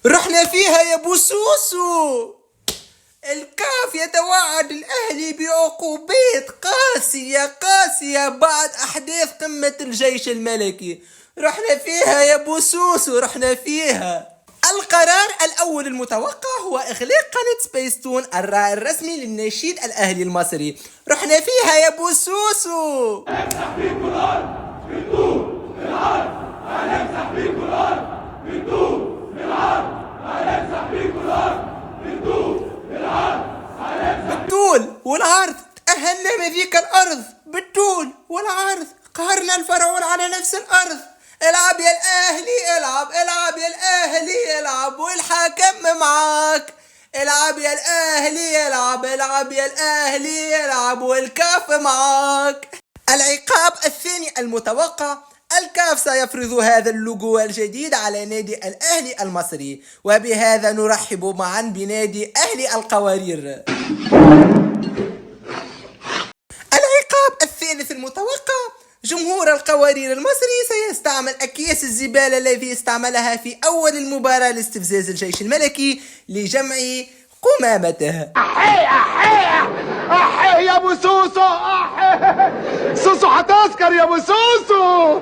رحنا فيها يا بوسوسو. الكاف يتوعد الأهلي بعقوبات قاسية قاسية بعد أحداث قمة الجيش الملكي. رحنا فيها يا بوسوسو، رحنا فيها. القرار الأول المتوقع هو إغلاق قناة سبيستون الراعي الرسمي للنشيد الأهلي المصري. رحنا فيها يا بوسوسو. هنمسح بيكم الأرض بالطول بالعرض، هنمسح بيكم الأرض بالطول بالعرض، هنمسح بيكم الأرض بالطول بالعرض، بالطول والعرض تأهلنا من ذيك الأرض بالطول والعرض، قهرنا الفرعون على نفس الأرض. العب يا الأهلي العب، العب يا الأهلي العب والحكم معاك. العب يا الأهلي العب، العب يا الأهلي العب والكاف معاك. العقاب الثاني المتوقع، الكاف سيفرض هذا اللوجو الجديد على نادي الأهلي المصري، وبهذا نرحب معا بنادي أهلي القوارير. العقاب الثالث المتوقع، جمهور القوارير المصري سيستعمل أكياس الزبالة التي استعملها في أول المباراة لاستفزاز الجيش الملكي لجمع قمامته. أحي أحي أحي يا ابو سوسو، أحي سوسو هتسكر يا ابو سوسو.